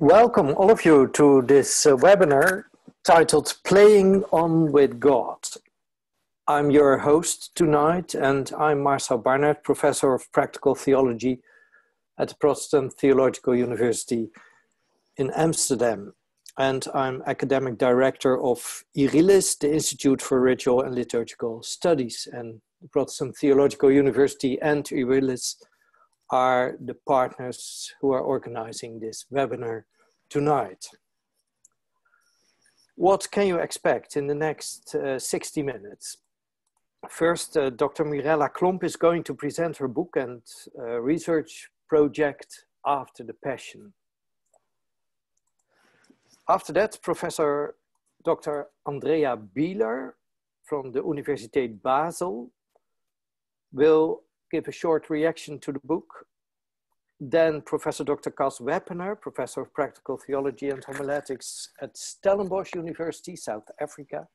Welcome all of you to this webinar titled Playing On With God. I'm your host tonight and I'm Marcel Barnard, Professor of Practical Theology at the Protestant Theological University in Amsterdam. And I'm Academic Director of IRILIS, the Institute for Ritual and Liturgical Studies. And the Protestant Theological University and IRILIS are the partners who are organizing this webinar tonight. What can you expect in the next 60 minutes? First, Dr. Mirella Klomp is going to present her book and research project After the Passion. After that, Professor Dr. Andrea Bieler from the Universiteit Basel will give a short reaction to the book. Then Professor Dr. Cas Weppener, Professor of Practical Theology and Homiletics at Stellenbosch University, South Africa.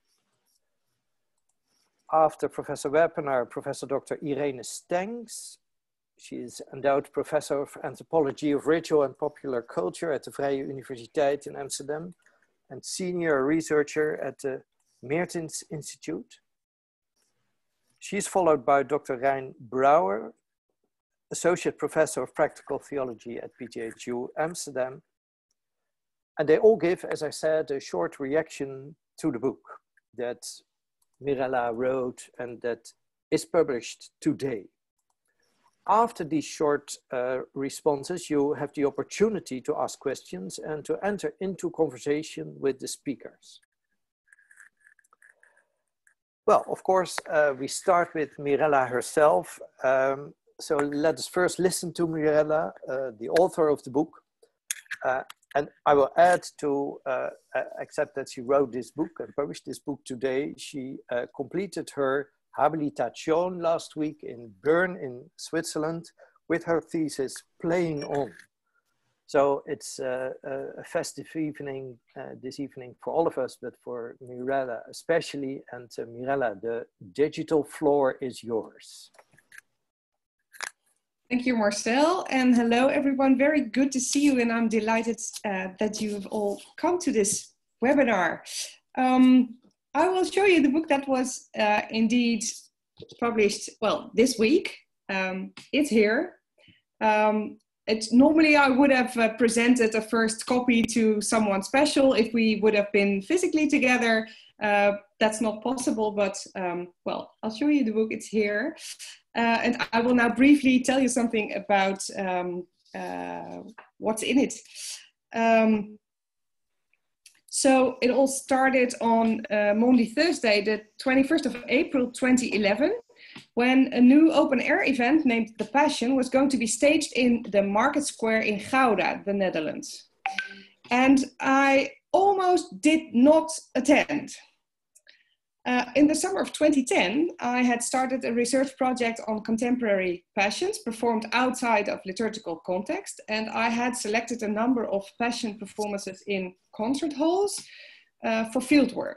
After Professor Weppener, Professor Dr. Irene Stengs. She is endowed Professor of Anthropology of Ritual and Popular Culture at the Vrije Universiteit in Amsterdam and Senior Researcher at the Meertens Institute. She is followed by Dr. Rein Brouwer, Associate Professor of Practical Theology at PTHU Amsterdam. And they all give, as I said, a short reaction to the book that Mirella wrote and that is published today. After these short responses, you have the opportunity to ask questions and to enter into conversation with the speakers. Well, of course, we start with Mirella herself. So let us first listen to Mirella, the author of the book. And I will add to, except that she wrote this book and published this book today, she completed her habilitation last week in Bern in Switzerland with her thesis, Playing On. So it's a festive evening this evening for all of us, but for Mirella especially. And Mirella, the digital floor is yours. Thank you, Marcel, and hello everyone. Very good to see you, and I'm delighted that you have all come to this webinar. I will show you the book that was indeed published, well, this week. It's here. Normally I would have presented a first copy to someone special if we would have been physically together. That's not possible, but well, I'll show you the book, it's here. And I will now briefly tell you something about what's in it. So it all started on Maundy Thursday, the 21st of April 2011, when a new open-air event named The Passion was going to be staged in the Market Square in Gouda, the Netherlands. And I almost did not attend. In the summer of 2010, I had started a research project on contemporary passions performed outside of liturgical context, and I had selected a number of passion performances in concert halls for fieldwork.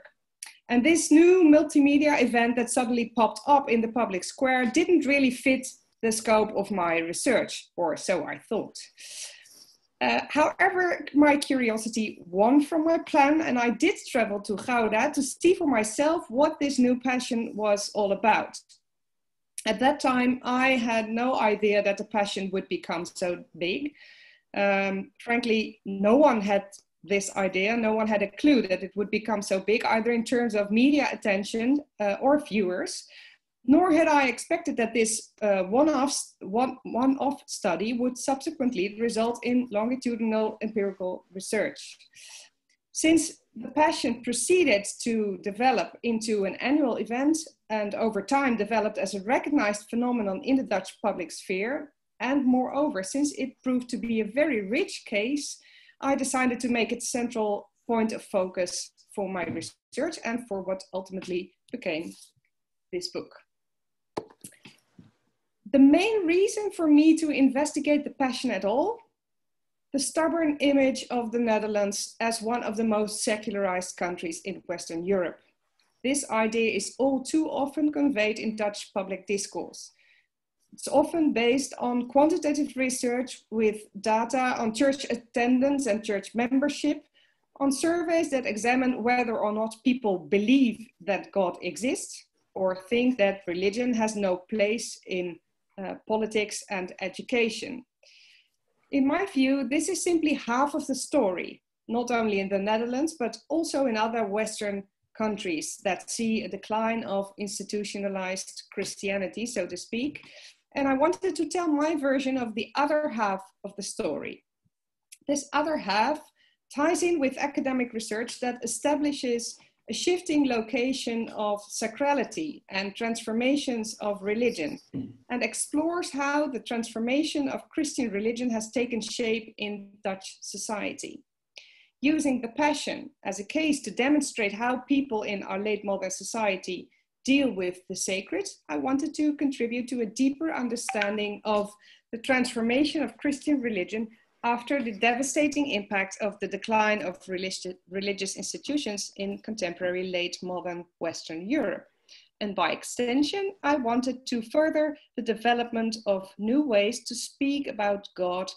And this new multimedia event that suddenly popped up in the public square didn't really fit the scope of my research, or so I thought. However, my curiosity won from my plan, and I did travel to Gouda to see for myself what this new passion was all about. At that time, I had no idea that the passion would become so big. Frankly, no one had this idea. No one had a clue that it would become so big, either in terms of media attention or viewers. Nor had I expected that this one-off study would subsequently result in longitudinal empirical research. Since the Passion proceeded to develop into an annual event and over time developed as a recognized phenomenon in the Dutch public sphere, and moreover, since it proved to be a very rich case, I decided to make it central point of focus for my research and for what ultimately became this book. The main reason for me to investigate the Passion at all, the stubborn image of the Netherlands as one of the most secularized countries in Western Europe. This idea is all too often conveyed in Dutch public discourse. It's often based on quantitative research with data on church attendance and church membership, on surveys that examine whether or not people believe that God exists or think that religion has no place in politics and education. In my view, this is simply half of the story, not only in the Netherlands, but also in other Western countries that see a decline of institutionalized Christianity, so to speak. And I wanted to tell my version of the other half of the story. This other half ties in with academic research that establishes a shifting location of sacrality and transformations of religion, and explores how the transformation of Christian religion has taken shape in Dutch society. Using the Passion as a case to demonstrate how people in our late modern society deal with the sacred, I wanted to contribute to a deeper understanding of the transformation of Christian religion after the devastating impact of the decline of religious institutions in contemporary late modern Western Europe. And by extension, I wanted to further the development of new ways to speak about God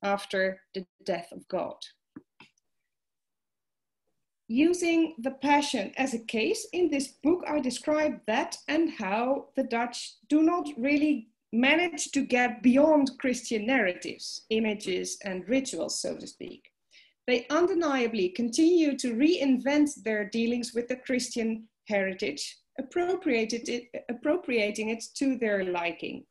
after the death of God. Using the Passion as a case, in this book I describe that and how the Dutch do not really manage to get beyond Christian narratives, images and rituals, so to speak. They undeniably continue to reinvent their dealings with the Christian heritage, appropriating it to their liking.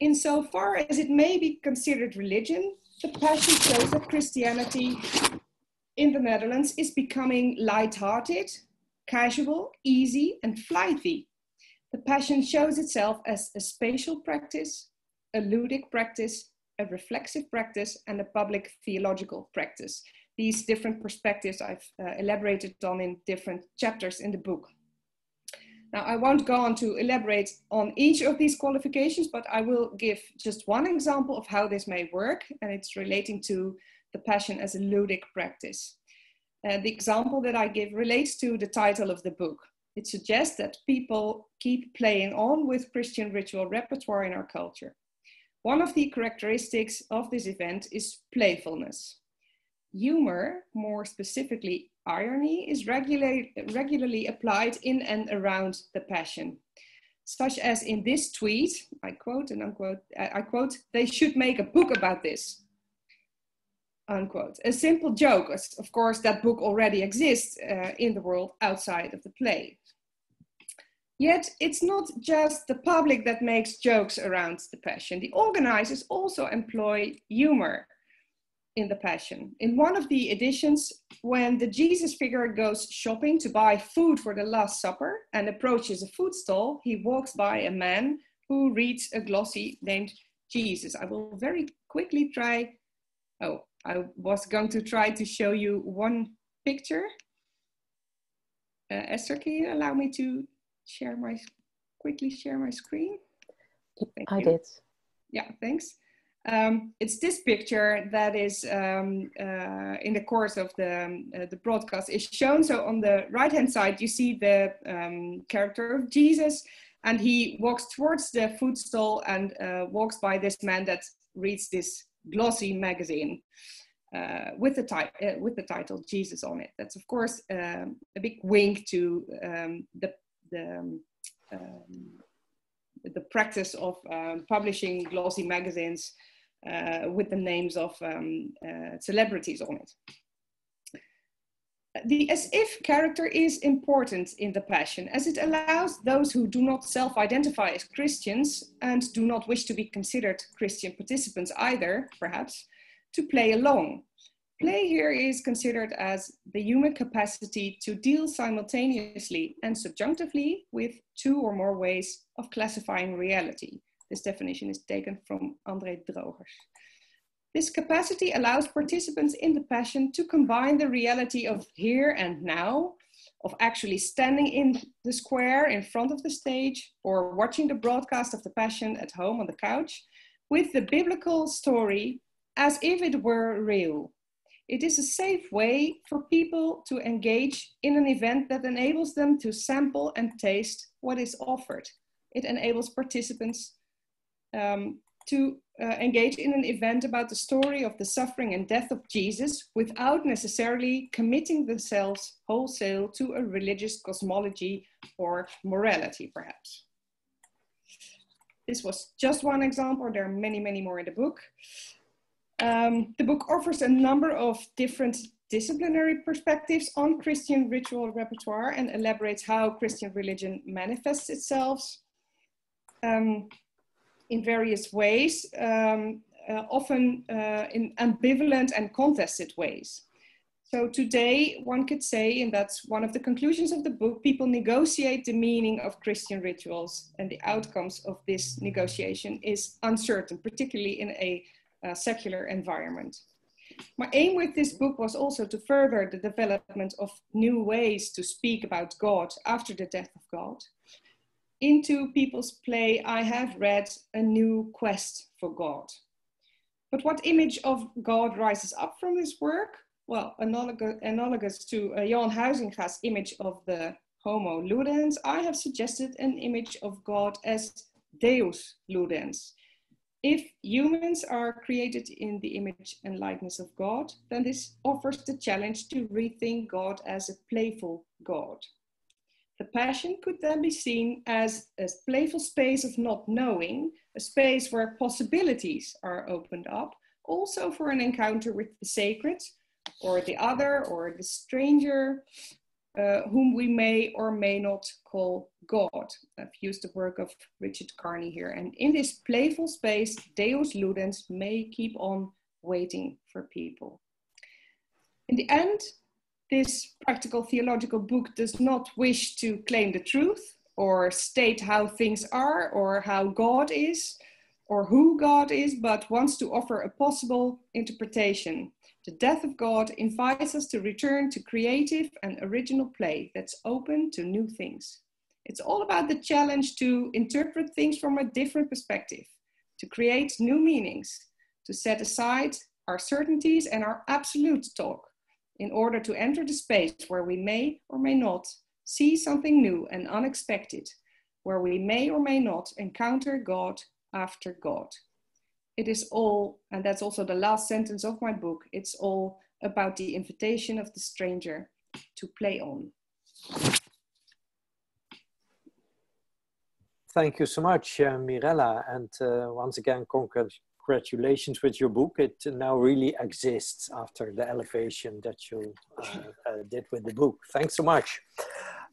Insofar as it may be considered religion, the Passion shows that Christianity in the Netherlands is becoming light-hearted, casual, easy, and flighty. The Passion shows itself as a spatial practice, a ludic practice, a reflexive practice, and a public theological practice. These different perspectives I've elaborated on in different chapters in the book. Now, I won't go on to elaborate on each of these qualifications, but I will give just one example of how this may work, and it's relating to the Passion as a ludic practice. The example that I give relates to the title of the book. It suggests that people keep playing on with Christian ritual repertoire in our culture. One of the characteristics of this event is playfulness. Humor, more specifically irony, is regularly applied in and around the Passion, such as in this tweet, I quote and unquote, I quote, "They should make a book about this," unquote. A simple joke, of course, that book already exists in the world outside of the play. Yet it's not just the public that makes jokes around the Passion. The organizers also employ humor in the Passion. In one of the editions, when the Jesus figure goes shopping to buy food for the Last Supper and approaches a food stall, he walks by a man who reads a glossy named Jesus. I will very quickly try, I was going to try to show you one picture. Esther, can you allow me to quickly share my screen? I did. Yeah, thanks. It's this picture that is in the course of the broadcast is shown. So on the right-hand side, you see the character of Jesus, and he walks towards the food stall and walks by this man that reads this glossy magazine with the title Jesus on it. That's of course a big wink to the practice of publishing glossy magazines with the names of celebrities on it. The as if character is important in the Passion, as it allows those who do not self-identify as Christians and do not wish to be considered Christian participants either, perhaps, to play along. Play here is considered as the human capacity to deal simultaneously and subjunctively with two or more ways of classifying reality. This definition is taken from André Drogers. This capacity allows participants in the Passion to combine the reality of here and now, of actually standing in the square in front of the stage or watching the broadcast of the Passion at home on the couch, with the biblical story as if it were real. It is a safe way for people to engage in an event that enables them to sample and taste what is offered. It enables participants to engage in an event about the story of the suffering and death of Jesus without necessarily committing themselves wholesale to a religious cosmology or morality, perhaps. This was just one example. There are many, many more in the book. The book offers a number of different disciplinary perspectives on Christian ritual repertoire and elaborates how Christian religion manifests itself in various ways, often in ambivalent and contested ways. So today, one could say, and that's one of the conclusions of the book, people negotiate the meaning of Christian rituals, and the outcomes of this negotiation is uncertain, particularly in a secular environment. My aim with this book was also to further the development of new ways to speak about God after the death of God. Into people's play, I have read A New Quest for God. But what image of God rises up from this work? Well, analogous to Johan Huizinga's image of the Homo Ludens, I have suggested an image of God as Deus Ludens. If humans are created in the image and likeness of God, then this offers the challenge to rethink God as a playful God. The Passion could then be seen as a playful space of not knowing, a space where possibilities are opened up, also for an encounter with the sacred, or the other, or the stranger, whom we may or may not call God. I've used the work of Richard Carney here. And in this playful space, Deus Ludens may keep on waiting for people. In the end, this practical theological book does not wish to claim the truth or state how things are or how God is or who God is, but wants to offer a possible interpretation. The death of God invites us to return to creative and original play that's open to new things. It's all about the challenge to interpret things from a different perspective, to create new meanings, to set aside our certainties and our absolute talk in order to enter the space where we may or may not see something new and unexpected, where we may or may not encounter God after God. It is all, and that's also the last sentence of my book, it's all about the invitation of the stranger to play on. Thank you so much, Mirella. And once again, congratulations with your book. It now really exists after the elevation that you did with the book. Thanks so much.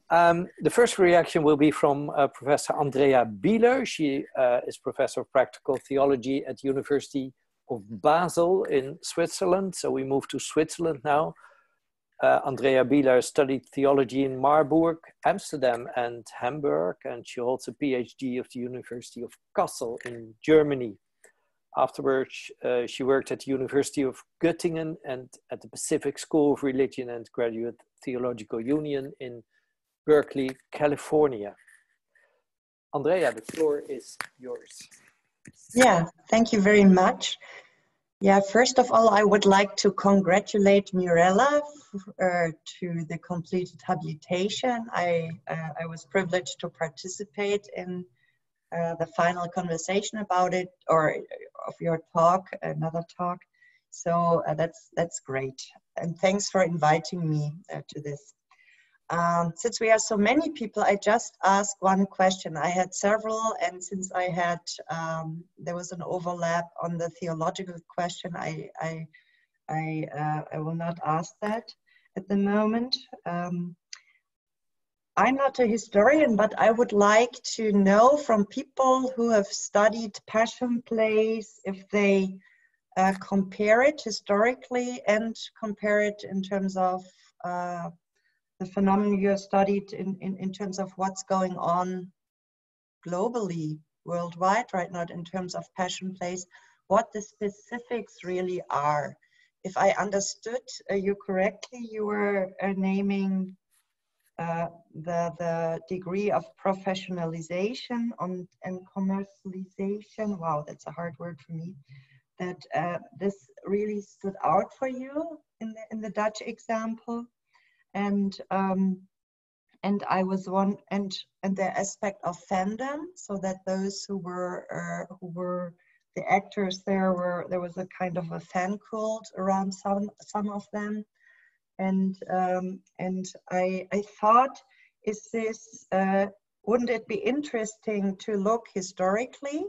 The first reaction will be from Professor Andrea Bieler. She is Professor of Practical Theology at the University of Basel in Switzerland. So we move to Switzerland now. Andrea Bieler studied theology in Marburg, Amsterdam and Hamburg, and she holds a PhD of the University of Kassel in Germany. Afterwards, she worked at the University of Göttingen and at the Pacific School of Religion and Graduate Theological Union in Berkeley, California. Andrea, the floor is yours. Yeah, thank you very much. Yeah, first of all, I would like to congratulate Mirella to the completed habilitation. I was privileged to participate in the final conversation about it, or of your talk, another talk. So that's great. And thanks for inviting me to this. Since we are so many people, I just ask one question. I had several, and since I had, there was an overlap on the theological question, I will not ask that at the moment. I'm not a historian, but I would like to know from people who have studied passion plays if they compare it historically and compare it in terms of the phenomenon you have studied in terms of what's going on globally, worldwide right now in terms of passion plays, what the specifics really are. If I understood you correctly, you were naming the degree of professionalization and commercialization. Wow, that's a hard word for me. That this really stood out for you in the Dutch example. And And I was one, and the aspect of fandom, so that those who were the actors there was a kind of a fan cult around some of them, and I thought, wouldn't it be interesting to look historically?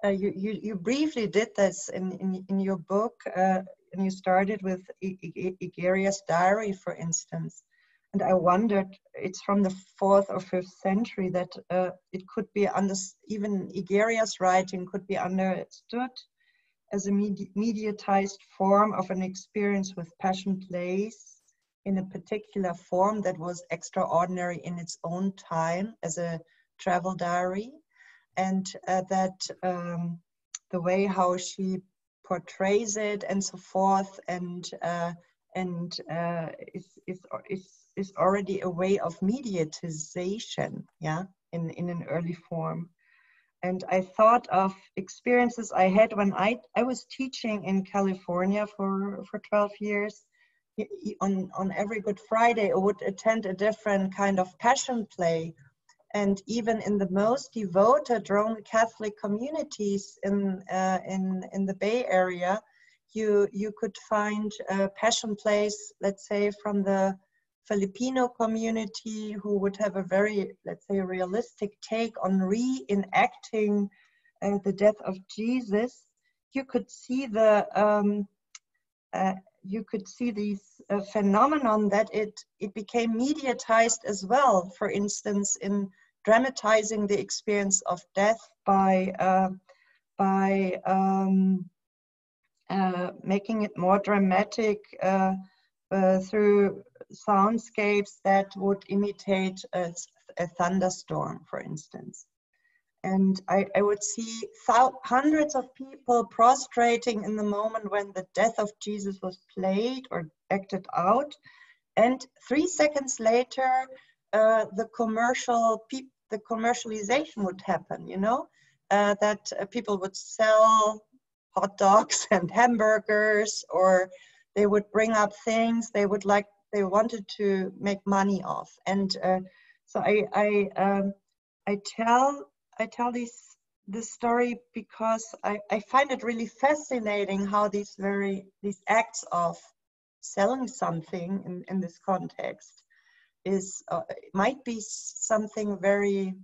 You briefly did this in your book, and you started with Egeria's diary, for instance. And I wondered, it's from the 4th or 5th century, that it could be even Egeria's writing could be understood as a mediatized form of an experience with passion plays in a particular form that was extraordinary in its own time as a travel diary, and that the way how she portrays it and so forth, and is already a way of mediatization, yeah, in an early form. And I thought of experiences I had when I was teaching in California for 12 years. On every Good Friday, I would attend a different kind of passion play. And even in the most devoted Roman Catholic communities in the Bay Area, you could find passion plays, let's say, from the Filipino community, who would have a very, let's say, realistic take on reenacting the death of Jesus. You could see these phenomenon that it became mediatized as well. For instance, in dramatizing the experience of death by making it more dramatic through soundscapes that would imitate a thunderstorm, for instance. And I would see hundreds of people prostrating in the moment when the death of Jesus was played or acted out. And 3 seconds later, the commercialization would happen, you know, that people would sell hot dogs and hamburgers, or they would bring up things they wanted to make money off. And so I tell this story because I find it really fascinating how these acts of selling something in this context might be something very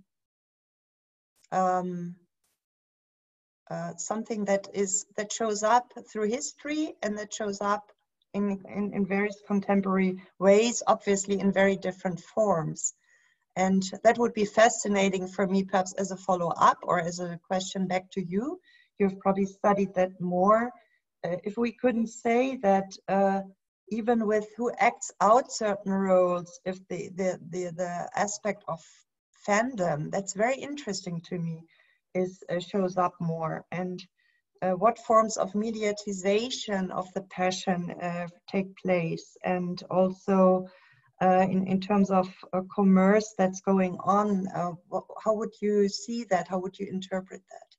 something that shows up through history, and that shows up in various contemporary ways, obviously in very different forms. And that would be fascinating for me, perhaps as a follow-up or as a question back to you. You've probably studied that more. If we couldn't say that even with who acts out certain roles, if the aspect of fandom, that's very interesting to me, shows up more. And what forms of mediatization of the passion take place, and also in terms of commerce that's going on, how would you see that? How would you interpret that?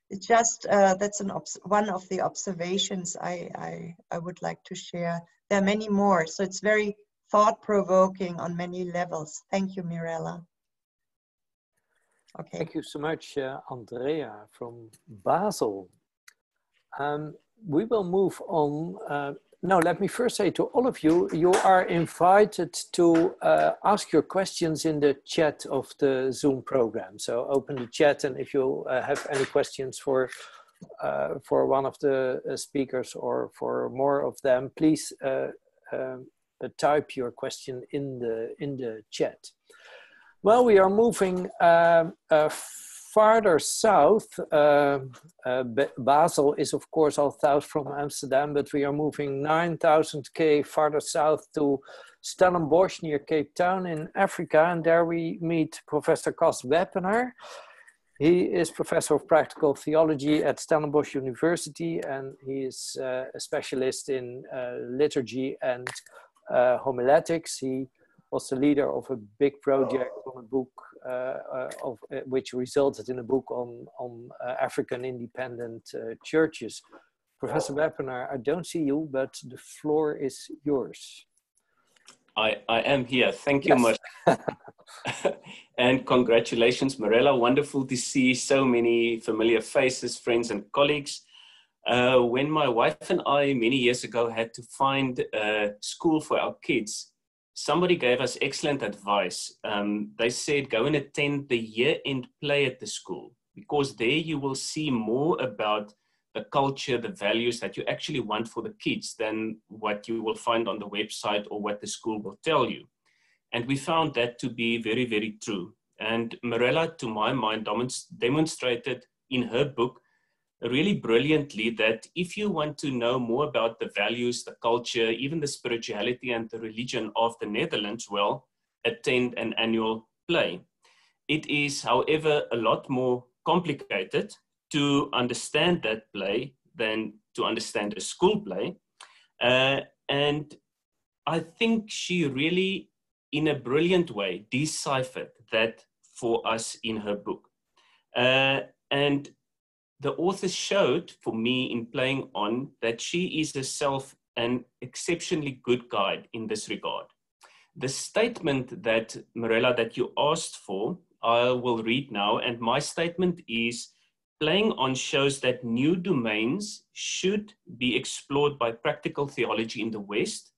It's just that's one of the observations I would like to share. There are many more, so it's very thought-provoking on many levels. Thank you, Mirella. Okay. Thank you so much, Andrea from Basel. We will move on. No, let me first say to all of you, you are invited to ask your questions in the chat of the Zoom program. So open the chat, and if you have any questions for one of the speakers or for more of them, please type your question in the chat. Well, we are moving farther south. Basel is of course all south from Amsterdam, but we are moving 9,000 km farther south to Stellenbosch near Cape Town in Africa, and there we meet Professor Cas Weppenaar. He is Professor of Practical Theology at Stellenbosch University, and he is a specialist in liturgy and homiletics. He was the leader of a big project on a book which resulted in a book on African independent churches. Professor Weppenaar, I don't see you, but the floor is yours. I am here. Thank you much. And congratulations, Mirella. Wonderful to see so many familiar faces, friends and colleagues. When my wife and I, many years ago, had to find a school for our kids, somebody gave us excellent advice. They said, go and attend the year-end play at the school, because there you will see more about the culture, the values that you actually want for the kids than what you will find on the website or what the school will tell you. And we found that to be very, very true. And Mirella, to my mind, demonstrated in her book really brilliantly that if you want to know more about the values, the culture, even the spirituality and the religion of the Netherlands, well, attend an annual play. It is, however, a lot more complicated to understand that play than to understand a school play. And I think she really, in a brilliant way, deciphered that for us in her book. And the author showed, for me in playing on, that she is herself an exceptionally good guide in this regard. The statement that, Mirella, that you asked for, I will read now, and my statement is, playing on shows that new domains should be explored by practical theology in the West,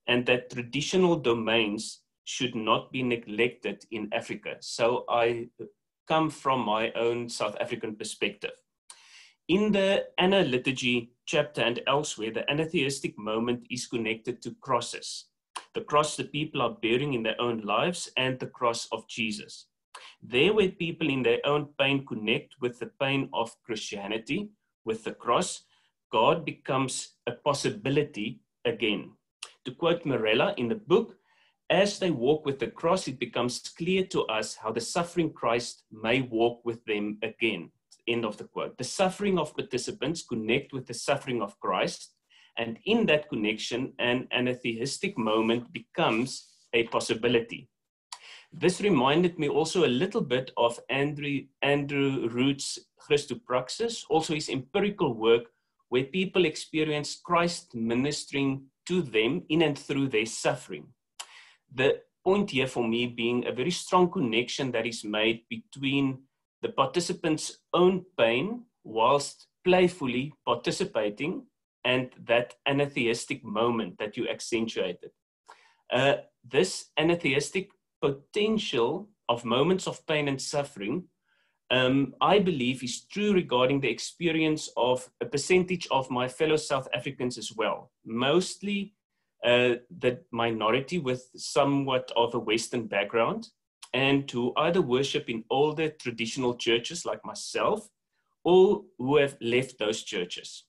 and that traditional domains should not be neglected in Africa. So I come from my own South African perspective. In the Anna liturgy chapter and elsewhere, the anatheistic moment is connected to crosses. The cross the people are bearing in their own lives and the cross of Jesus. There where people in their own pain connect with the pain of Christianity, with the cross, God becomes a possibility again. To quote Mirella in the book, as they walk with the cross, it becomes clear to us how the suffering Christ may walk with them again. End of the quote. The suffering of participants connect with the suffering of Christ, and in that connection, an anatheistic moment becomes a possibility. This reminded me also a little bit of Andrew Root's Christopraxis, also his empirical work, where people experience Christ ministering to them in and through their suffering. The point here for me being a very strong connection that is made between the participant's own pain whilst playfully participating and that anatheistic moment that you accentuated. This anatheistic potential of moments of pain and suffering, I believe is true regarding the experience of a percentage of my fellow South Africans as well. Mostly the minority with somewhat of a Western background, and who either worship in older traditional churches like myself, or who have left those churches.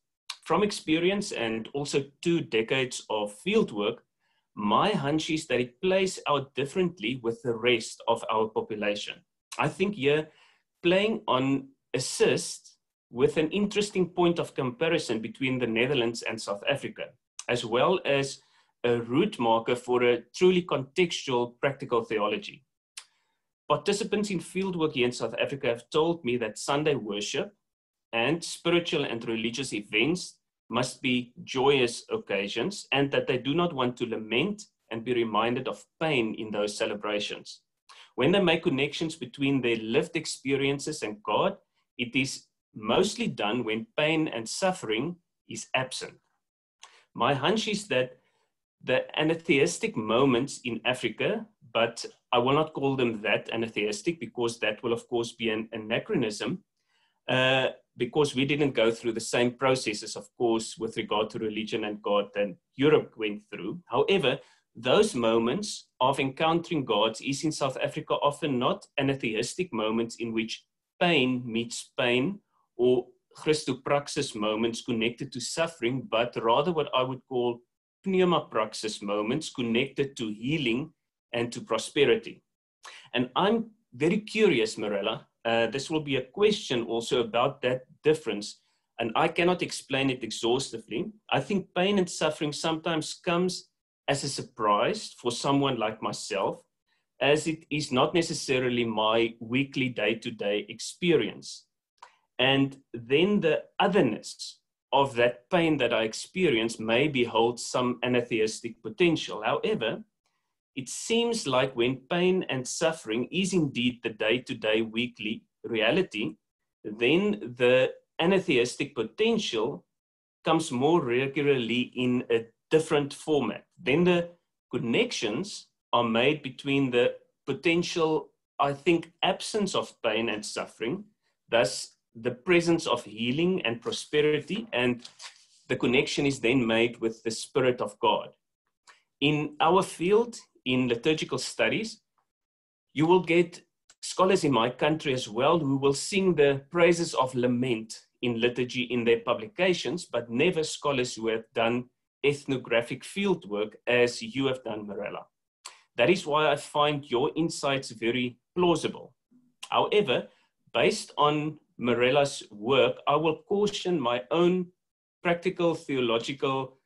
From experience and also 2 decades of fieldwork, my hunch is that it plays out differently with the rest of our population. I think here, playing on assists with an interesting point of comparison between the Netherlands and South Africa, as well as a route marker for a truly contextual practical theology. Participants in fieldwork here in South Africa have told me that Sunday worship and spiritual and religious events must be joyous occasions, and that they do not want to lament and be reminded of pain in those celebrations. When they make connections between their lived experiences and God, it is mostly done when pain and suffering is absent. My hunch is that the anatheistic moments in Africa, but I will not call them that anatheistic because that will of course be an anachronism, because we didn't go through the same processes, of course, with regard to religion and God than Europe went through. However, those moments of encountering God is in South Africa often not anatheistic moments in which pain meets pain or Christopraxis moments connected to suffering, but rather what I would call pneumapraxis moments connected to healing and to prosperity. And I'm very curious, Mirella, this will be a question also about that difference, and I cannot explain it exhaustively. I think pain and suffering sometimes comes as a surprise for someone like myself, as it is not necessarily my weekly day-to-day experience. And then the otherness of that pain that I experience maybe holds some anatheistic potential. However, it seems like when pain and suffering is indeed the day-to-day weekly reality, then the anatheistic potential comes more regularly in a different format. Then the connections are made between the potential, I think, absence of pain and suffering, thus the presence of healing and prosperity, and the connection is then made with the Spirit of God. In our field, in liturgical studies, you will get scholars in my country as well who will sing the praises of lament in liturgy in their publications, but never scholars who have done ethnographic field work as you have done, Mirella. That is why I find your insights very plausible. However, based on Mirella's work, I will caution my own practical theological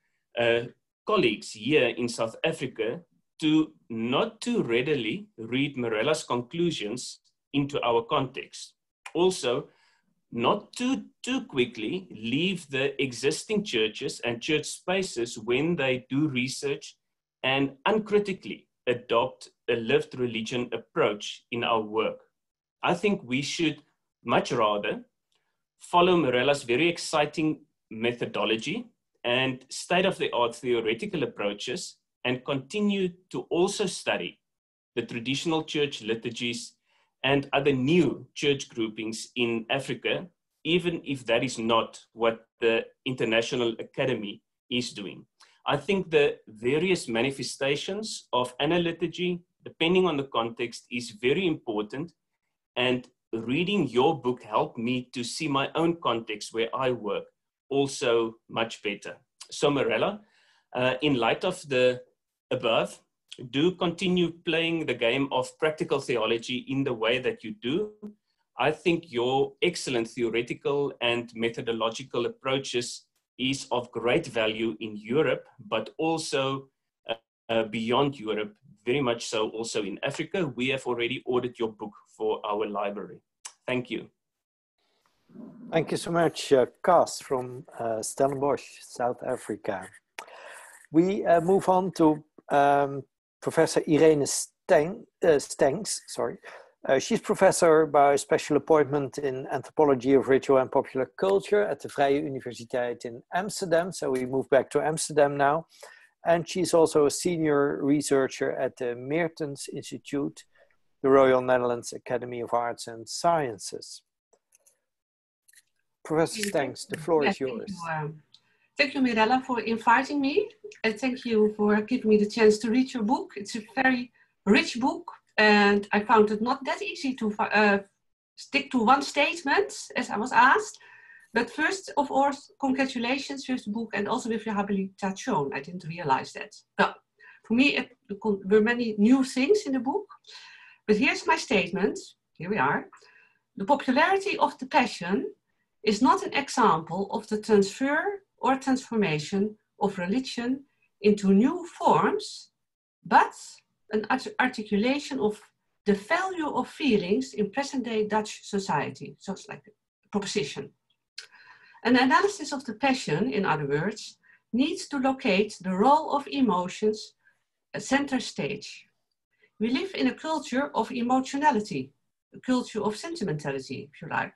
colleagues here in South Africa to not too readily read Mirella's conclusions into our context. Also, not too quickly leave the existing churches and church spaces when they do research and uncritically adopt a lived religion approach in our work. I think we should much rather follow Mirella's very exciting methodology and state-of-the-art theoretical approaches and continue to also study the traditional church liturgies and other new church groupings in Africa, even if that is not what the International Academy is doing. I think the various manifestations of analiturgy, depending on the context, is very important, and reading your book helped me to see my own context where I work also much better. So Mirella, in light of the above, do continue playing the game of practical theology in the way that you do. I think your excellent theoretical and methodological approaches is of great value in Europe, but also beyond Europe, very much so also in Africa. We have already ordered your book for our library. Thank you. Thank you so much, Cas from Stellenbosch, South Africa. We move on to Professor Irene Stengs. She's professor by special appointment in anthropology of ritual and popular culture at the Vrije Universiteit in Amsterdam. So we move back to Amsterdam now. And she's also a senior researcher at the Meertens Institute, the Royal Netherlands Academy of Arts and Sciences. Professor Stengs, the floor is yours. Thank you, Mirella, for inviting me. And thank you for giving me the chance to read your book. It's a very rich book. And I found it not that easy to stick to one statement, as I was asked. But first of all, congratulations with the book and also with your habilitation. I didn't realize that. Well, for me, there were many new things in the book. But here's my statement. Here we are. The popularity of the Passion is not an example of the transfer or transformation of religion into new forms, but an articulation of the value of feelings in present-day Dutch society. So it's like a proposition. An analysis of the Passion, in other words, needs to locate the role of emotions at center stage. We live in a culture of emotionality, a culture of sentimentality, if you like.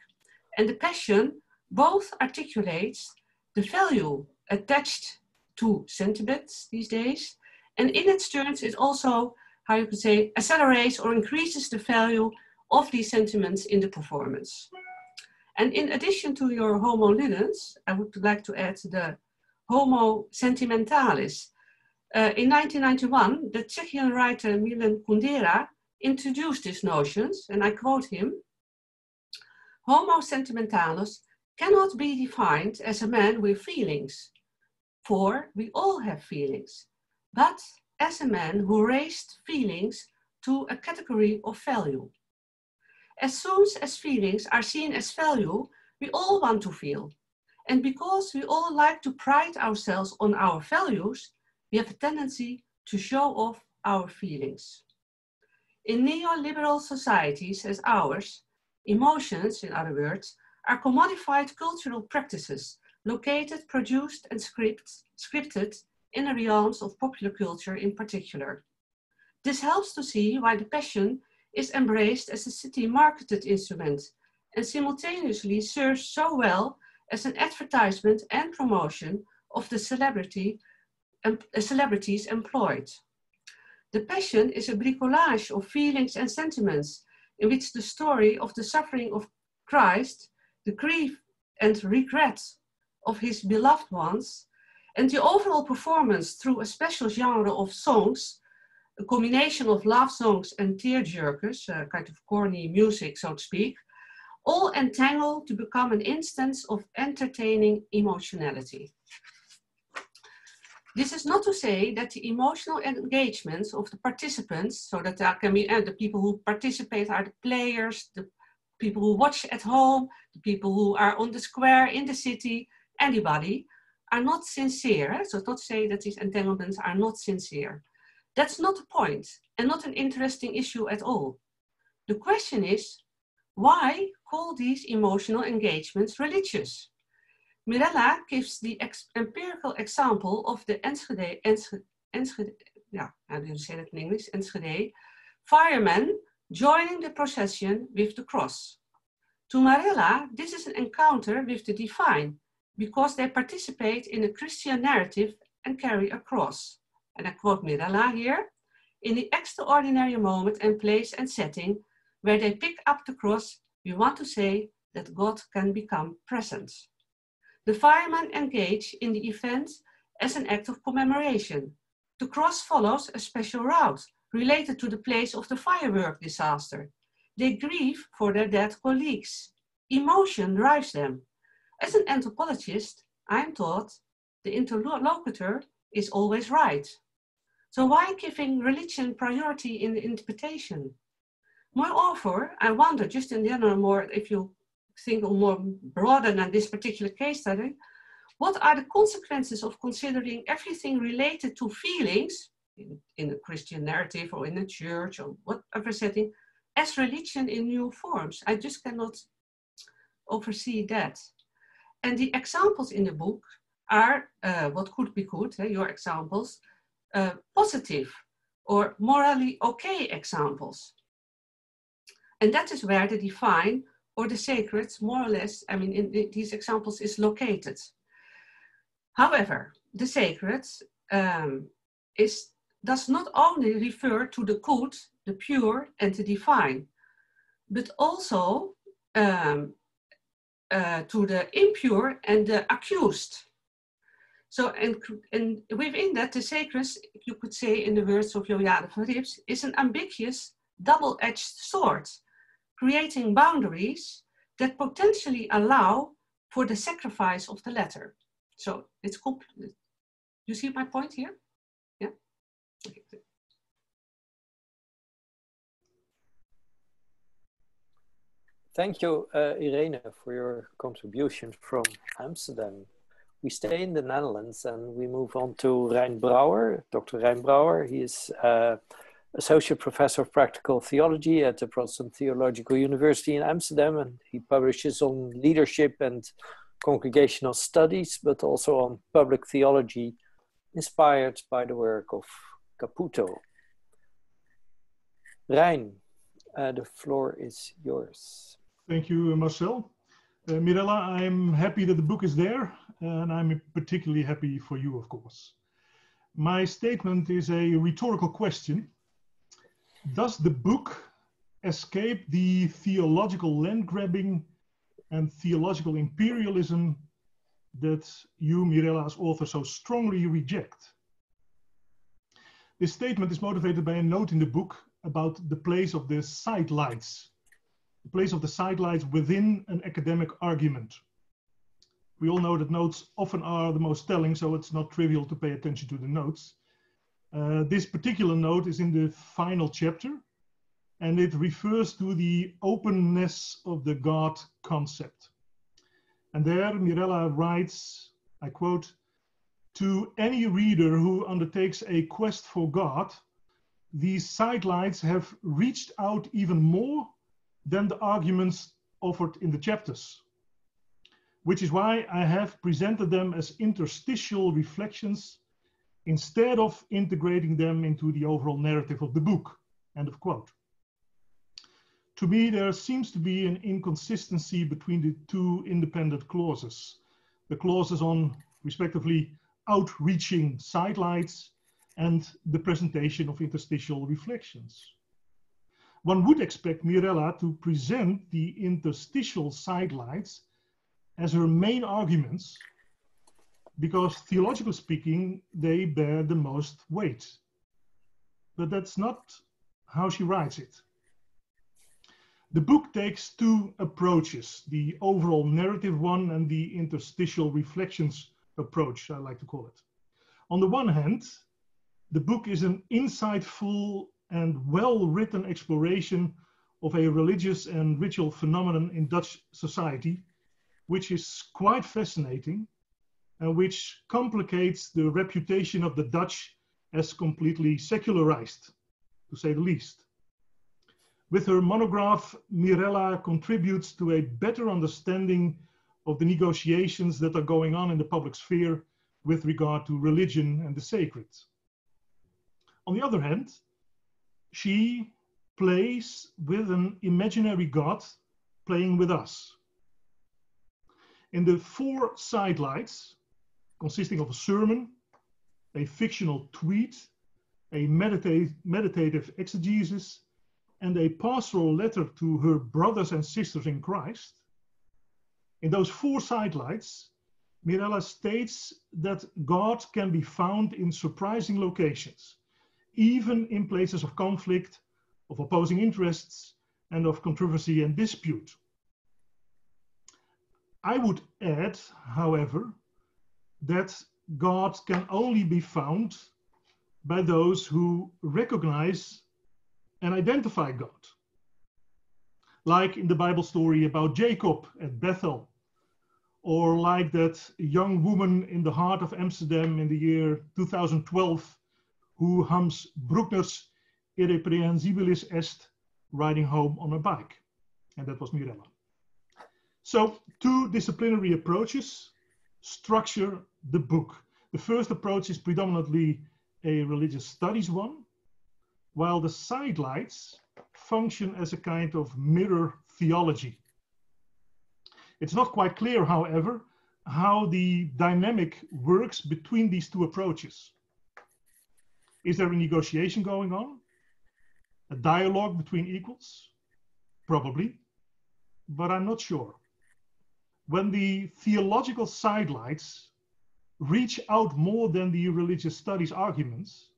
And the Passion both articulates the value attached to sentiments these days, and in its turns it also, how you could say, accelerates or increases the value of these sentiments in the performance. And in addition to your homo ludens, I would like to add the homo sentimentalis. In 1991, the Czechian writer Milan Kundera introduced these notions, and I quote him: "Homo sentimentalis cannot be defined as a man with feelings, for we all have feelings, but as a man who raised feelings to a category of value. As soon as feelings are seen as value, we all want to feel. And because we all like to pride ourselves on our values, we have a tendency to show off our feelings. In neoliberal societies as ours, emotions, in other words, are commodified cultural practices located, produced, and scripted in the realms of popular culture in particular. This helps to see why the Passion is embraced as a city-marketed instrument and simultaneously serves so well as an advertisement and promotion of the celebrities employed. The Passion is a bricolage of feelings and sentiments in which the story of the suffering of Christ, the grief and regret of his beloved ones, and the overall performance through a special genre of songs, a combination of love songs and tearjerkers, kind of corny music, so to speak, all entangle to become an instance of entertaining emotionality. This is not to say that the emotional engagements of the participants, so that there can be the people who participate are the players, the people who watch at home, the people who are on the square in the city, anybody, are not sincere. So it's not to say that these entanglements are not sincere. That's not the point and not an interesting issue at all. The question is, why call these emotional engagements religious? Mirella gives the empirical example of the Enschede, how do you say that in English? Enschede, firemen joining the procession with the cross. To Mirella, this is an encounter with the divine because they participate in a Christian narrative and carry a cross. And I quote Mirella here, in the extraordinary moment and place and setting where they pick up the cross, we want to say that God can become present. The firemen engage in the event as an act of commemoration. The cross follows a special route related to the place of the firework disaster. They grieve for their dead colleagues. Emotion drives them. As an anthropologist, I'm taught the interlocutor is always right. So why giving religion priority in the interpretation? Moreover, I wonder, just in general, more if you think more broader than this particular case study, what are the consequences of considering everything related to feelings in a Christian narrative or in a church or whatever setting as religion in new forms? I just cannot oversee that. And the examples in the book are what could be good, your examples, positive or morally okay examples. And that is where the divine or the sacred, more or less, I mean, in these examples is located. However, the sacred does not only refer to the good, the pure, and the divine, but also to the impure and the accused. So, and within that, the sacred, you could say in the words of Johanna van Rips, is an ambiguous, double-edged sword, creating boundaries that potentially allow for the sacrifice of the latter. So it's complicated. You see my point here? Yeah? Okay. Thank you, Irene, for your contribution from Amsterdam. We stay in the Netherlands and we move on to Rein Brouwer, Dr. Rein Brouwer. He is Associate Professor of Practical Theology at the Protestant Theological University in Amsterdam, and he publishes on leadership and congregational studies, but also on public theology, inspired by the work of Caputo. Rein, the floor is yours. Thank you, Marcel. Mirella, I'm happy that the book is there, and I'm particularly happy for you, of course. My statement is a rhetorical question. Does the book escape the theological land grabbing and theological imperialism that you, Mirella, as author, so strongly reject? This statement is motivated by a note in the book about the place of the sidelights, the place of the sidelights within an academic argument. We all know that notes often are the most telling, so it's not trivial to pay attention to the notes. This particular note is in the final chapter, and it refers to the openness of the God concept. And there, Mirella writes, I quote, "To any reader who undertakes a quest for God, these sidelights have reached out even more than the arguments offered in the chapters, which is why I have presented them as interstitial reflections instead of integrating them into the overall narrative of the book. End of quote. To me, there seems to be an inconsistency between the two independent clauses. The clauses on, respectively, outreaching sidelights and the presentation of interstitial reflections. One would expect Mirella to present the interstitial sidelights as her main arguments, because theologically speaking, they bear the most weight. But that's not how she writes it. The book takes two approaches, the overall narrative one and the interstitial reflections approach, I like to call it. On the one hand, the book is an insightful and well-written exploration of a religious and ritual phenomenon in Dutch society, which is quite fascinating and which complicates the reputation of the Dutch as completely secularized, to say the least. With her monograph, Mirella contributes to a better understanding of the negotiations that are going on in the public sphere with regard to religion and the sacred. On the other hand, she plays with an imaginary God playing with us. In the 4 sidelights, consisting of a sermon, a fictional tweet, a meditative exegesis, and a pastoral letter to her brothers and sisters in Christ, in those 4 sidelights, Mirella states that God can be found in surprising locations, even in places of conflict, of opposing interests, and of controversy and dispute. I would add, however, that God can only be found by those who recognize and identify God. Like in the Bible story about Jacob at Bethel, or like that young woman in the heart of Amsterdam in the year 2012 who hums Bruckner's Irreprehensibilis Est riding home on a bike. And that was Mirella. So 2 disciplinary approaches structure the book. The first approach is predominantly a religious studies one, while the sidelights function as a kind of mirror theology. It's not quite clear, however, how the dynamic works between these 2 approaches. Is there a negotiation going on? A dialogue between equals? Probably, but I'm not sure. When the theological sidelights reach out more than the religious studies arguments,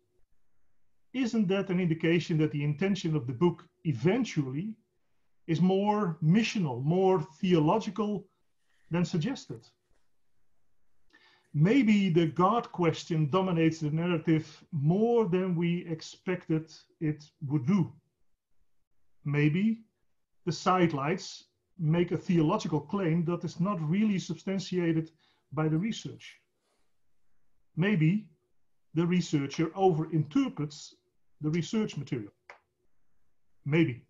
isn't that an indication that the intention of the book eventually is more missional, more theological than suggested? Maybe the God question dominates the narrative more than we expected it would do. Maybe the sidelights make a theological claim that is not really substantiated by the research. Maybe the researcher overinterprets the research material. Maybe.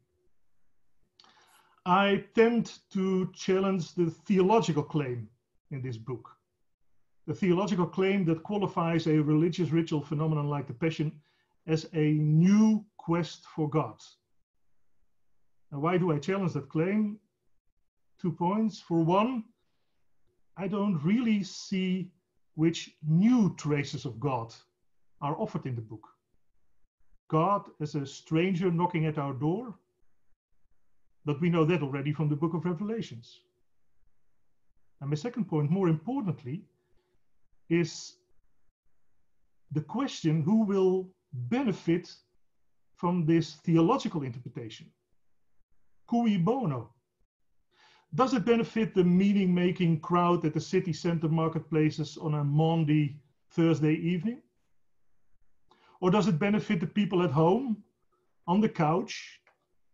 I tend to challenge the theological claim in this book. The theological claim that qualifies a religious ritual phenomenon like the Passion as a new quest for God. And why do I challenge that claim? 2 points. For one, I don't really see which new traces of God are offered in the book. God as a stranger knocking at our door, but we know that already from the book of Revelations. And my second point, more importantly, is the question who will benefit from this theological interpretation. Cui bono? Does it benefit the meaning-making crowd at the city center marketplaces on a Maundy Thursday evening? Or does it benefit the people at home, on the couch,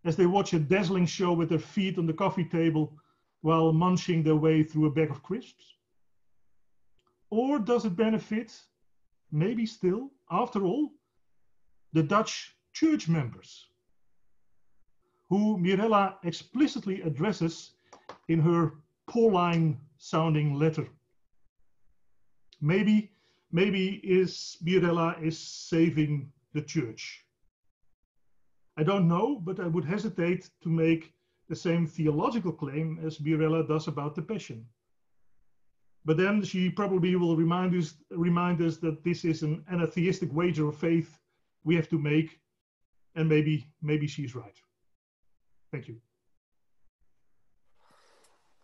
as they watch a dazzling show with their feet on the coffee table while munching their way through a bag of crisps? Or does it benefit, maybe still, after all, the Dutch church members, who Mirella explicitly addresses in her Pauline-sounding letter? Maybe maybe Mirella is saving the church. I don't know, but I would hesitate to make the same theological claim as Mirella does about the Passion. But then she probably will remind us that this is an atheistic wager of faith we have to make, and maybe she's right. Thank you.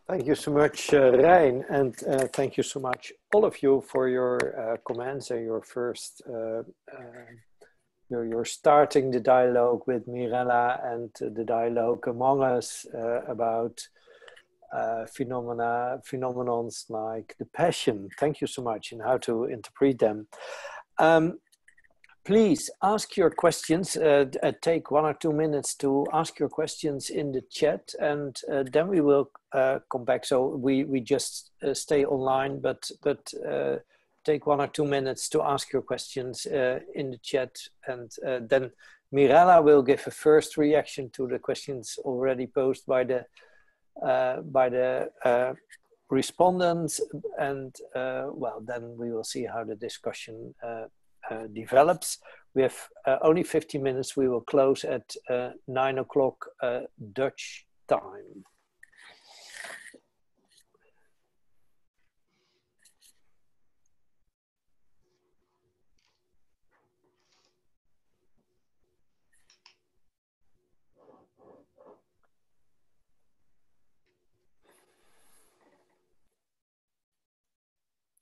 Thank you so much, Rein, and thank you so much, all of you, for your comments and your first, you're starting the dialogue with Mirella and the dialogue among us about phenomenons like the Passion. Thank you so much, and how to interpret them. Please ask your questions. Take 1 or 2 minutes to ask your questions in the chat, and then we will come back. So we just stay online, but take 1 or 2 minutes to ask your questions in the chat, and then Mirella will give a first reaction to the questions already posed by the respondents, and well, then we will see how the discussion develops. We have only 50 minutes. We will close at 9 o'clock Dutch time.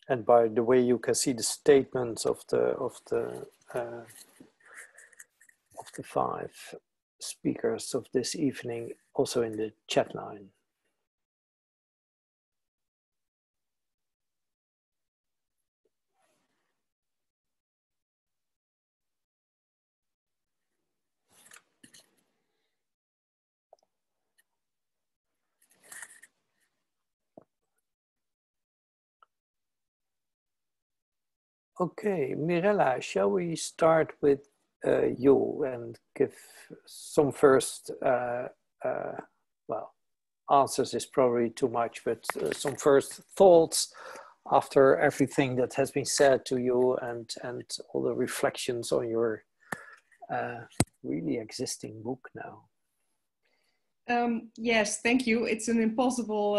And by the way, you can see the statements of the 5 speakers of this evening also in the chat line. Okay, Mirella, shall we start with you and give some first, well, answers is probably too much, but some first thoughts after everything that has been said to you, and all the reflections on your really existing book now. Yes, thank you. It's an impossible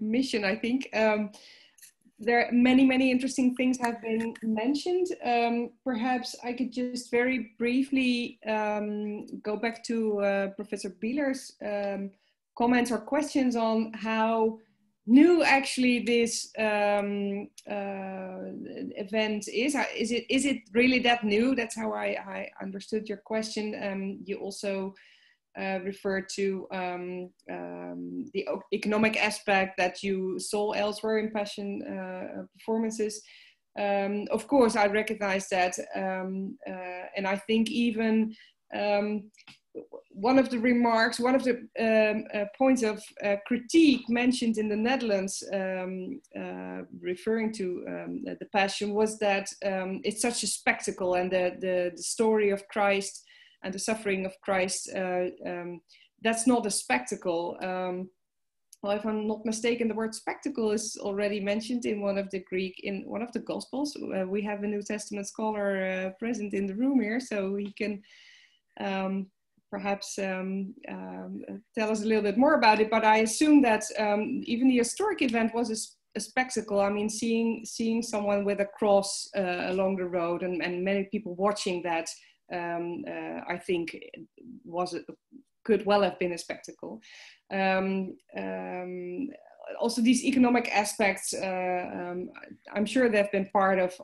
mission, I think. There are many interesting things have been mentioned. Perhaps I could just very briefly go back to Professor Bieler's comments or questions on how new actually this event is. Is it really that new? That's how I understood your question. You also referred to the economic aspect that you saw elsewhere in Passion performances. Of course, I recognize that, and I think even one of the remarks, one of the points of critique mentioned in the Netherlands, referring to the Passion, was that it's such a spectacle, and the story of Christ and the suffering of Christ, that's not a spectacle. Well, if I'm not mistaken, the word spectacle is already mentioned in one of the Gospels. We have a New Testament scholar present in the room here, so he can perhaps tell us a little bit more about it. But I assume that even the historic event was a spectacle. I mean, seeing someone with a cross along the road, and many people watching that, I think could well have been a spectacle. Also, these economic aspects, I'm sure they've been part of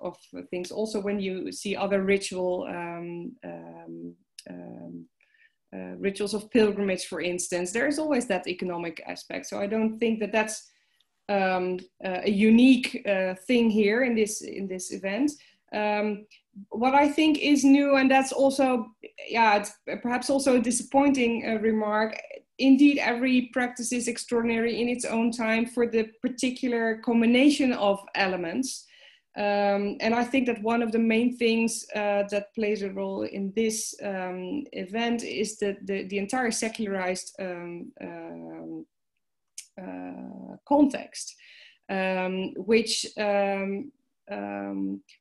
things. Also, when you see other rituals of pilgrimage, for instance, there is always that economic aspect. So I don't think that that's a unique thing here in this event. What I think is new, and that's also, yeah, it's perhaps also a disappointing remark. Indeed, every practice is extraordinary in its own time for the particular combination of elements. And I think that one of the main things that plays a role in this event is the entire secularized context, which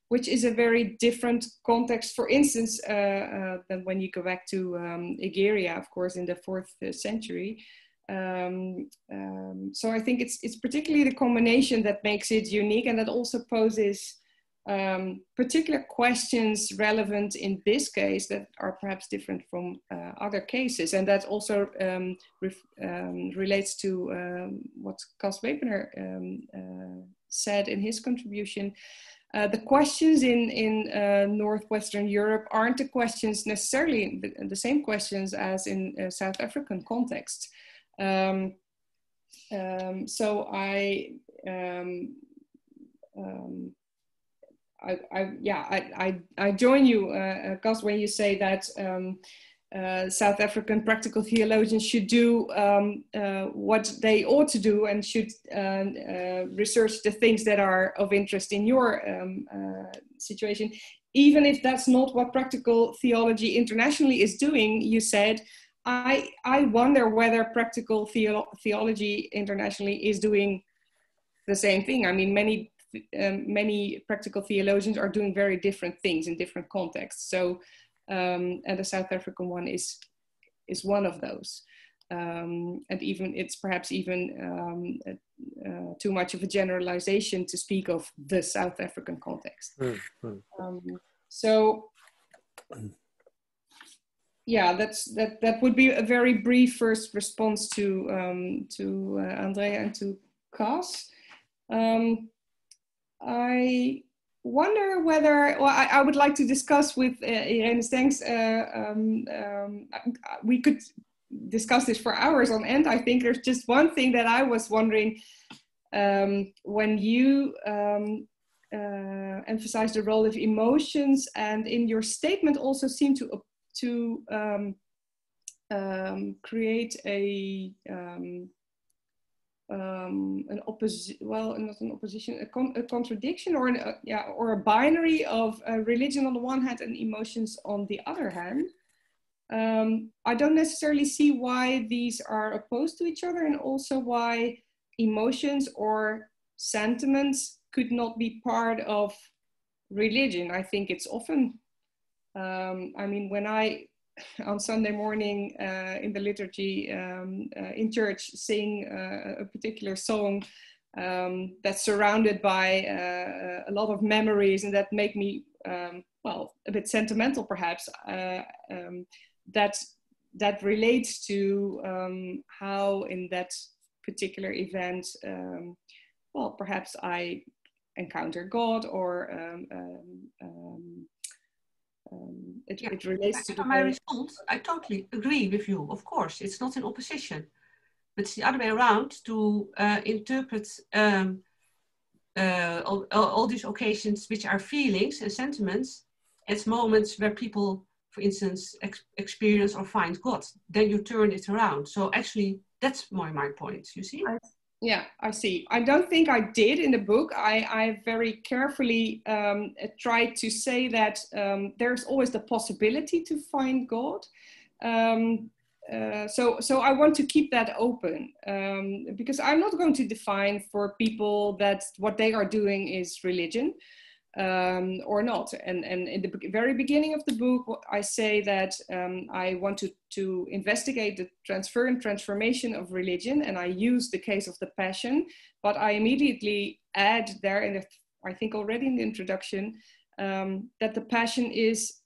which is a very different context, for instance, than when you go back to Igeria, of course, in the 4th century. So I think it's particularly the combination that makes it unique, and that also poses particular questions relevant in this case that are perhaps different from other cases. And that also relates to what Cas Wepener said in his contribution. The questions in Northwestern Europe aren't the questions necessarily the same questions as in South African context. So I join you, Cas, when you say that South African practical theologians should do what they ought to do and should research the things that are of interest in your situation, even if that's not what practical theology internationally is doing. You said, I wonder whether practical theology internationally is doing the same thing. I mean, many practical theologians are doing very different things in different contexts. So, and the South African one is one of those. And even it's perhaps even too much of a generalization to speak of the South African context. So, yeah, that would be a very brief first response to Andrea and to Cas. I wonder whether, well, I would like to discuss with Irene Stengs. We could discuss this for hours on end. I think there's just one thing that I was wondering when you emphasize the role of emotions, and in your statement also seem to create a an opposition, well, not an opposition, a contradiction, or or a binary of religion on the one hand and emotions on the other hand. I don't necessarily see why these are opposed to each other, and also why emotions or sentiments could not be part of religion. I think it's often, I mean, when I, on Sunday morning in the liturgy in church, sing a particular song that's surrounded by a lot of memories, and that make me, well, a bit sentimental perhaps, that relates to how in that particular event, well, perhaps I encounter God, or it relates to my response. I totally agree with you. Of course, it's not in opposition, but it's the other way around to interpret all these occasions, which are feelings and sentiments, as moments where people, for instance, experience or find God. Then you turn it around. So actually, that's my point. You see? Yeah, I see. I don't think I did in the book. I very carefully tried to say that there's always the possibility to find God. So I want to keep that open, because I'm not going to define for people that what they are doing is religion or not. And in the very beginning of the book, I say that I want to investigate the transfer and transformation of religion, and I use the case of the Passion, but I immediately add there, I think already in the introduction, that the Passion is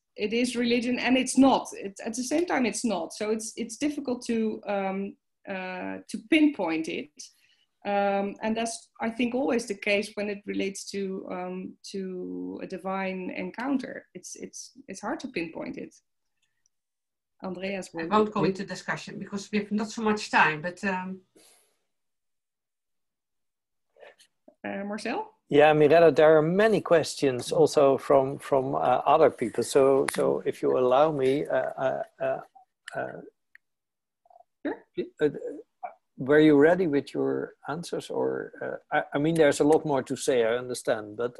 religion and it's not. At the same time, it's not. So it's difficult to pinpoint it. And that's, I think, always the case when it relates to a divine encounter. It's hard to pinpoint it. Andreas, I won't go into discussion because we have not so much time. But Marcel? Yeah, Mirella, there are many questions also from other people. So if you allow me, sure. Were you ready with your answers, or I mean, there's a lot more to say, I understand, but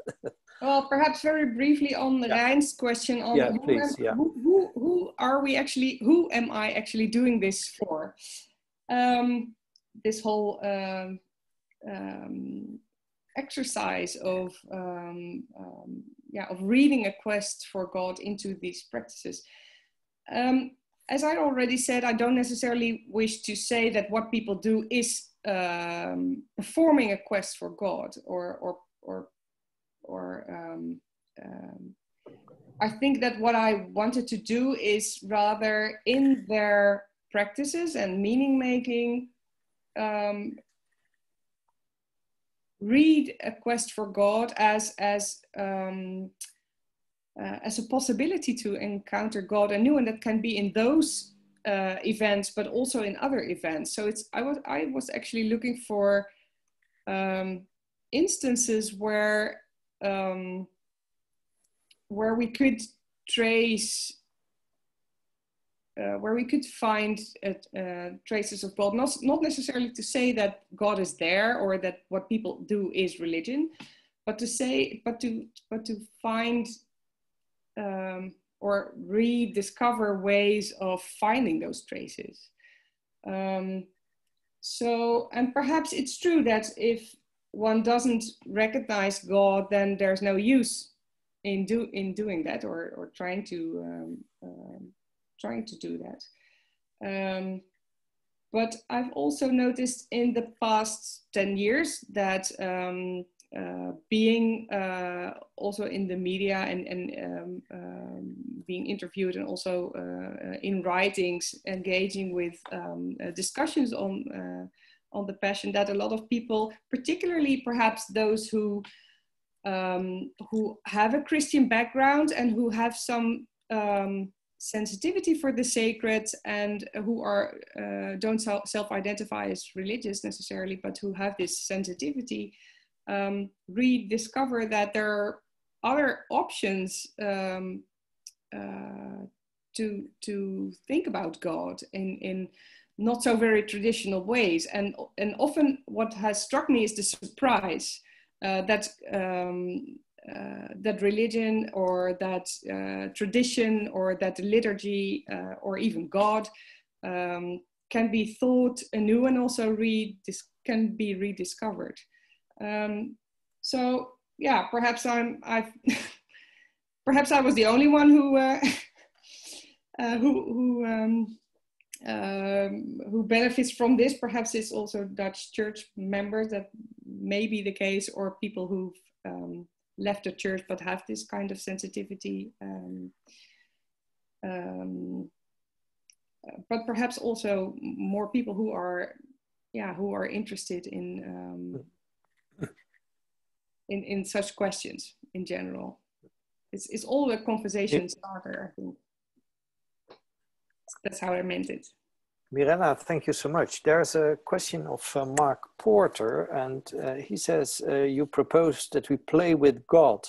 well, perhaps very briefly on Rein's question on who are we actually, who am I actually doing this for? This whole exercise of reading a quest for God into these practices. As I already said, I don't necessarily wish to say that what people do is performing a quest for God, or I think that what I wanted to do is rather in their practices and meaning making, read a quest for God as a possibility to encounter God anew, and that can be in those events, but also in other events. So I was actually looking for instances where we could trace, where we could find traces of God, not necessarily to say that God is there or that what people do is religion, but to find or rediscover ways of finding those traces. So, and perhaps it's true that if one doesn't recognize God, then there's no use in doing that or trying to do that. But I've also noticed in the past 10 years that being also in the media and being interviewed, and also in writings, engaging with discussions on the Passion, that a lot of people, particularly perhaps those who have a Christian background and who have some sensitivity for the sacred, and who are don't self-identify as religious necessarily, but who have this sensitivity, rediscover that there are other options to think about God in not so very traditional ways. And often what has struck me is the surprise that religion, or that tradition, or that liturgy, or even God can be thought anew and also can be rediscovered. So yeah, perhaps perhaps I was the only one who benefits from this. Perhaps it's also Dutch church members that may be the case, or people who've left the church but have this kind of sensitivity. But perhaps also more people who are interested in such questions in general. It's all a conversation starter, I think. That's how I meant it. Mirella, thank you so much. There's a question of Mark Porter, and he says, you proposed that we play with God.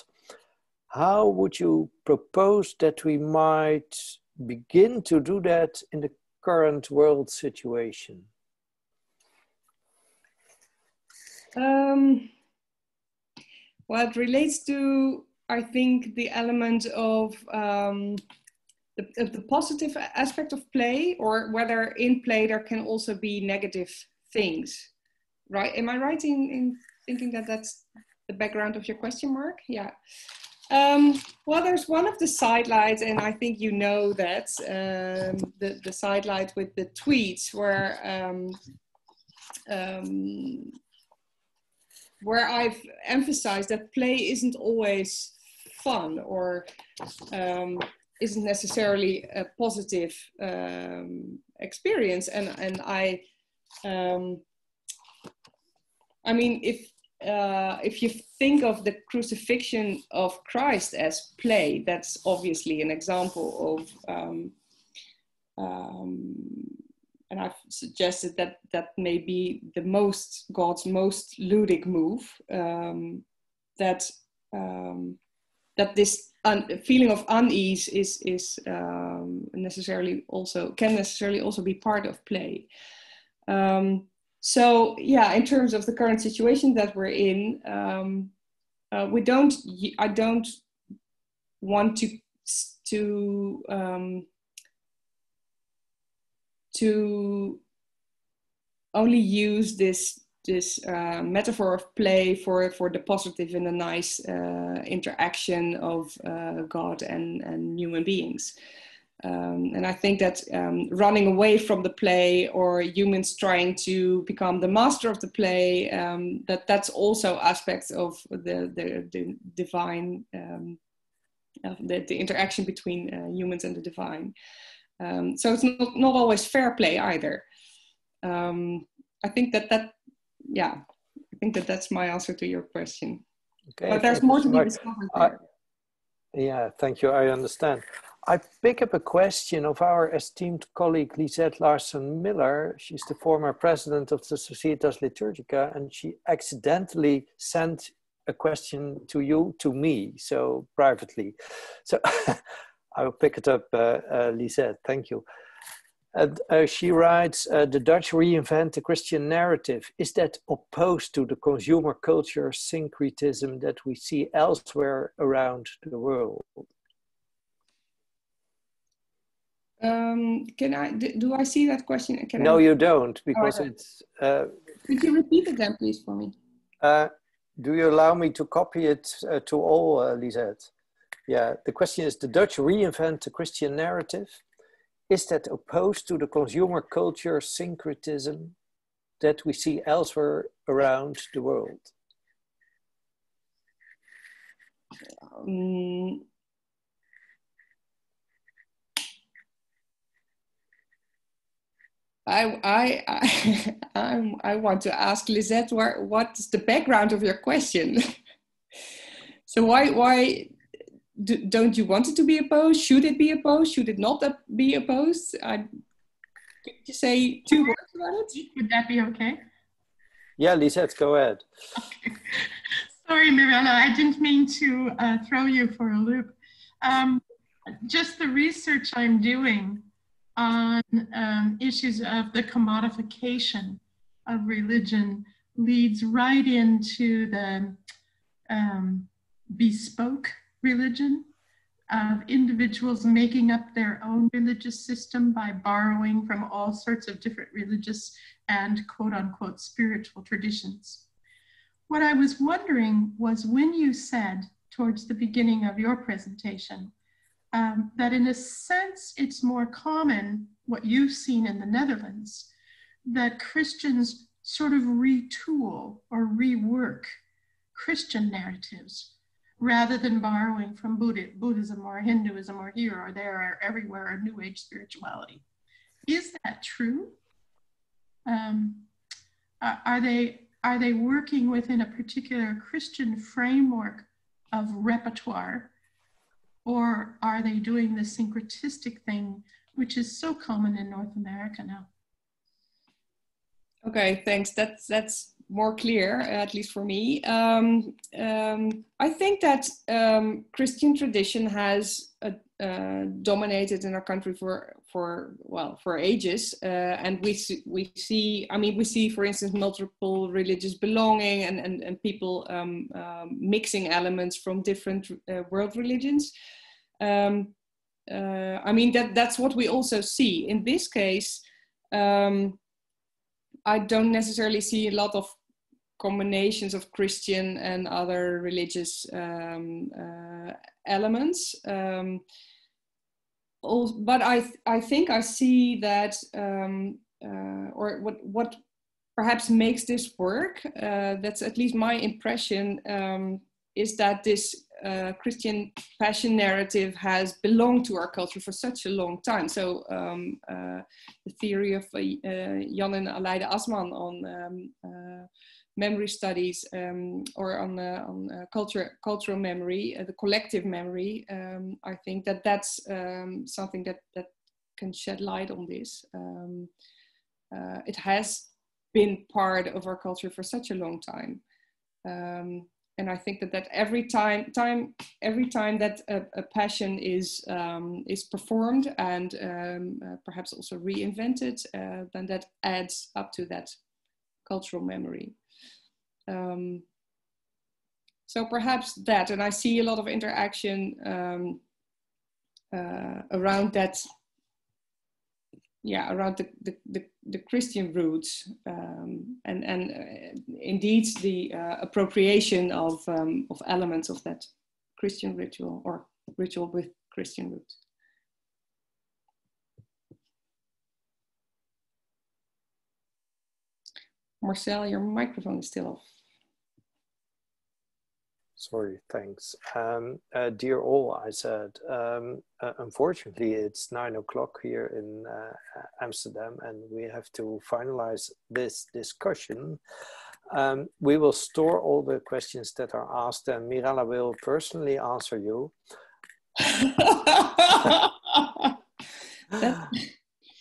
How would you propose that we might begin to do that in the current world situation? Well, it relates to, I think, the element of the positive aspect of play, or whether in play there can also be negative things, right? Am I right in thinking that that's the background of your question, Mark? Yeah. Well, there's one of the sidelights, and I think you know that, the sidelight with the tweets, where I've emphasized that play isn't always fun, or isn't necessarily a positive experience. And I mean, if you think of the crucifixion of Christ as play, that's obviously an example of, and I've suggested that may be God's most ludic move, that this feeling of unease can necessarily also be part of play. So yeah, in terms of the current situation that we're in, I don't want to only use this metaphor of play for the positive and the nice interaction of God and human beings. And I think that running away from the play, or humans trying to become the master of the play, that's also aspects of the divine, the interaction between humans and the divine. So it's not always fair play either. I think that's my answer to your question. Okay, but there's more to be discovered there. Yeah, thank you. I understand. I pick up a question of our esteemed colleague Lisette Larsson-Miller. She's the former president of the Societas Liturgica, and she accidentally sent a question to me, so privately. So I will pick it up, Lisette. Thank you. And she writes, the Dutch reinvent the Christian narrative. Is that opposed to the consumer culture syncretism that we see elsewhere around the world? Do I see that question? No, you don't, because it's... Could you repeat it then, please, for me? Do you allow me to copy it to all, Lisette? Yeah, the question is, the Dutch reinvent the Christian narrative. Is that opposed to the consumer culture syncretism that we see elsewhere around the world? I want to ask Lisette, what's the background of your question? So why don't you want it to be opposed? Should it be opposed? Should it not be opposed? Could you say 2 words about it? Would that be okay? Yeah, Lisette, go ahead. Okay. Sorry, Mirella, I didn't mean to throw you for a loop. Just the research I'm doing on issues of the commodification of religion leads right into the bespoke religion of individuals making up their own religious system by borrowing from all sorts of different religious and quote unquote spiritual traditions. What I was wondering was, when you said towards the beginning of your presentation that in a sense it's more common, what you've seen in the Netherlands, that Christians sort of retool or rework Christian narratives rather than borrowing from Buddhism or Hinduism or here or there or everywhere, or New Age spirituality. Is that true? Are they working within a particular Christian framework of repertoire, or are they doing the syncretistic thing, which is so common in North America now? Okay, thanks. That's more clear, at least for me. I think that Christian tradition has dominated in our country for ages, and we see, for instance, multiple religious belonging and people mixing elements from different world religions. That's what we also see in this case. I don't necessarily see a lot of combinations of Christian and other religious elements. But I think I see that, or what perhaps makes this work, that's at least my impression, is that this Christian passion narrative has belonged to our culture for such a long time. So the theory of Jan and Aleida Asman on memory studies, or on cultural memory, the collective memory, I think that's something that can shed light on this. It has been part of our culture for such a long time. And I think that every time that a passion is performed and perhaps also reinvented, then that adds up to that cultural memory. So perhaps that, and I see a lot of interaction around that yeah, around the Christian roots, and indeed the appropriation of elements of that Christian ritual or ritual with Christian roots. Marcel, your microphone is still off. Sorry, thanks. Dear all, I said, unfortunately it's 9 o'clock here in Amsterdam and we have to finalize this discussion. We will store all the questions that are asked and Mirella will personally answer you.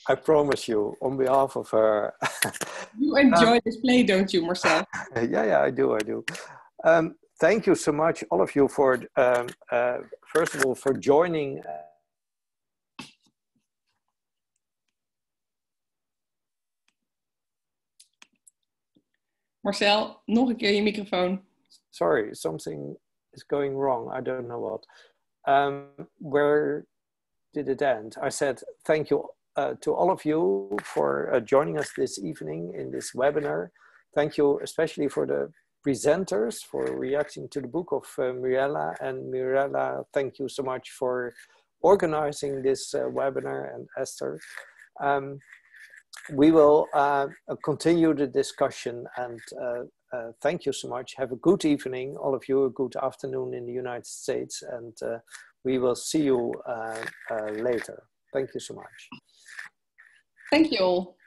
I promise you, on behalf of her. You enjoy this play, don't you, Marcel? Yeah, I do. Thank you so much, all of you, for first of all for joining. Marcel, nog een keer je microfoon. Sorry, something is going wrong. I don't know what. Where did it end? I said thank you to all of you for joining us this evening in this webinar. Thank you especially for the presenters for reacting to the book of Mirella. And Mirella, thank you so much for organizing this webinar, and Esther. We will continue the discussion, and thank you so much. Have a good evening, all of you, a good afternoon in the United States, and we will see you later. Thank you so much. Thank you all.